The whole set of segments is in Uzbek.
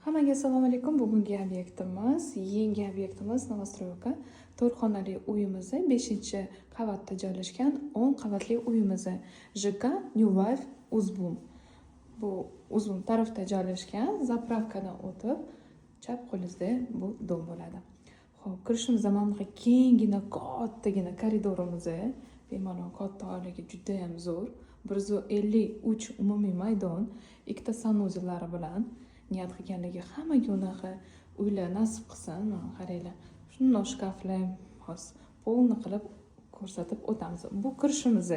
Hammaga assalomu alaykum. Bugungi obyektimiz, yangi obyektimiz Novostroyevka. 4 xonali uyimiz 5-qavatda joylashgan 10 qavatli uyimiz. JK New Life Uzbum. Bu Uzbum tarafda joylashgan, zapravkadan o'tib chap qo'lingizda bu dom bo'ladi. Xo'p, kirishimizda mana bunaqa kengina, kattagina koridorimiz, bemalol katta oilaga juda ham zo'r. 153 umumiy maydon, ikkita sanuzellari bilan niyat qilganligi hammaga unaqa uylar nasib qilsin. Mana qaranglar, shundoq shkaflar xos polni qilib ko'rsatib o'tamiz. Bu kirishimiz,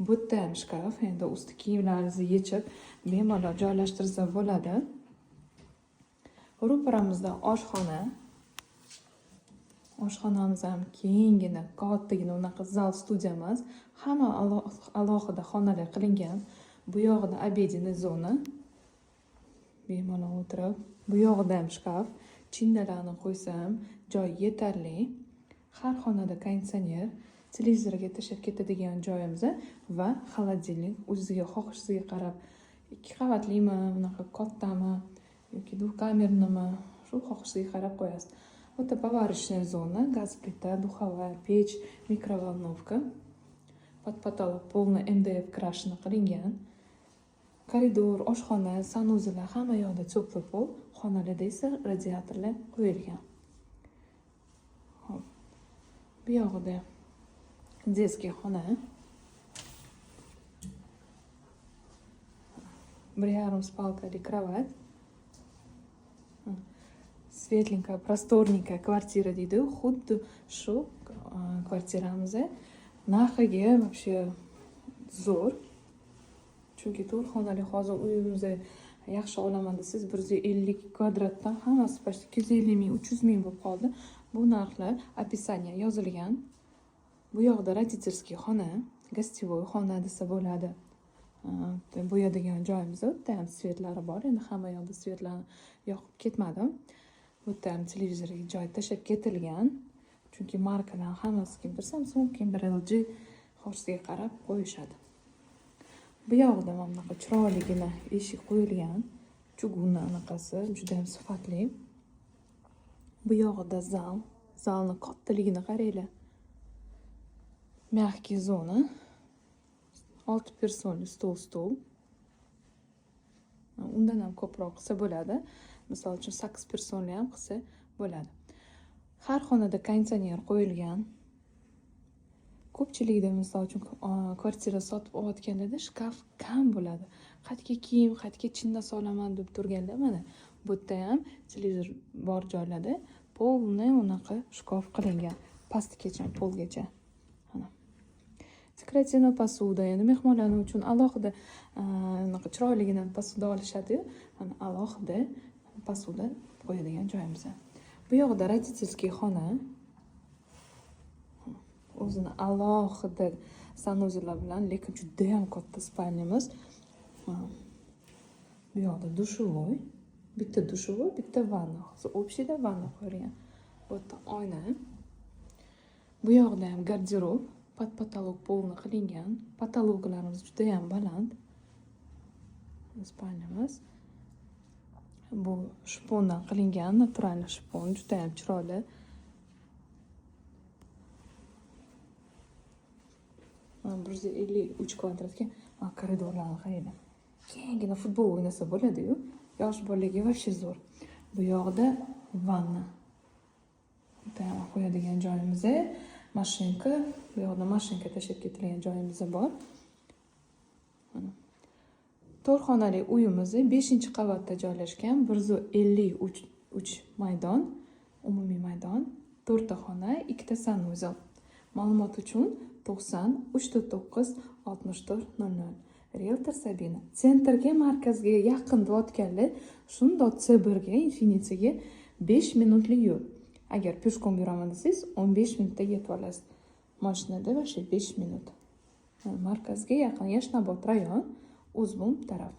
bu yerda ham shkaf, endi usti kiyimlaringizni yechib bemalol joylashtirsa bo'ladi. Ro'paramizda oshxona. Oshxonamiz ham kengina, kattagina unaqa zal studiya emas. Hamma alohida xonalar qilingan. Bu yog'ida обеденный zona. Bemalol o'tirib, bu yog'ida ham shkaf, chinnalarni qo'ysam, joy yetarli. Har xonada konditsioner, televizorga tashab ketadigan joyimiz va xolodilnik o'ziga xohishiga qarab 2 qavatlimi, bunaqa kattami yoki dukamernimi, shu xohishiga qarab qo'yasiz. O'ta поварочная zona, gaz plita, духовая pech, mikrovolnovka. Под потолок полный MDF krashni qilingan. Koridor, oshxona, sanuzellar hamma yoqda теплый pol, xonalarda esa radiatorlar qo'yilgan. Xo'p. Bu yoqda детский xona. 1,5 spalkali kровать. Svetlenькая, просторненькая kvartira deydi. Xuddi shu kvartiramiz narxiga вообще zo'r. Chunki 4 xonali hozir uyimizni yaxshi olaman desangiz 150 kvadratdan hammasi почти 250 ming, 300 ming bo'lib qoldi. Bu narxlar описание yozilgan. Bu yoqda родительский xona, гостевой xona desa bo'ladi. Bo'yadigan joyimiz, u yerda ham svetlari bor. Endi hamma yoqda svetlarni yoqib ketmadim. Bu yerda ham televizorga joy tashab ketilgan. Chunki markalar hammasi kim bir Samsung, kim bir LG xohishiga qarab qo'yishadi. Bu yoqda mana bunaqa chiroyligina eshik qo'yilgan. Chugunni anaqasi juda ham sifatli. Bu yoqda zal, zalni kattaligini qaranglar. Mягкий zona. 6 personli stol. Undan ham ko'proq qilsa bo'ladi. Misol uchun 8 personli ham qilsa bo'ladi. Har xonada konditsioner qo'yilgan. Ko'pchilikda misol uchun kvartira sotib olayotganlarda shkaf kam bo'ladi. Qayerga kiyim, qayerga chinna solaman deb turganda mana bu yerda ham televizor bor joylarda polni unaqa shkaf qilingan. Pastgacha, polgacha. Mana. Dekorativ posuda, endi mehmonlar uchun alohida unaqa chiroyligina posuda olishadi-yu. Mana alohida posuda qo'yadigan joyimiz. Bu yoqda родительский xona. O'zini alohida sanuzellar bilan, lekin juda ham katta spalnyamiz. Bu yoqda dushovoy, bitta dushovoy, bitta vanna. Общийda vanna qo'yilgan. Bu yerda oyna. Bu yoqda ham garderob, под потолок polni qilingan. Patologlarimiz juda ham baland. Spalnyamiz. Bu shpondan qilingan, naturalniy shpon, juda ham chiroyli. 153 kvadratga koridorlarni qaranglar. Kengina futbol o'ynasa bo'ladi-yu. Yosh bolaga вообще zo'r. Bu yoqda vanna. Bitta qo'yadigan joyimiz, mashinka, bu yoqda mashinka tashab ketilgan joyimiz bor. Mana. 4 xonali uyimiz 5-qavatda joylashgan, 153 maydon, umumiy maydon, 4 ta xona, 2 ta sanuzel. Ma'lumot uchun 90 349 64 00. Realtor Sabina. Sentrga, markazga yaqin deyotganlar, shundoq C1ga, Infinitiga 5 minutli yo'l. Agar peshkom yuraman desangiz, 15 minutda yetib olasiz. Mashinada vashi 5 minut. Markazga yaqin, Yashnobod rayon, Uzbum taraf.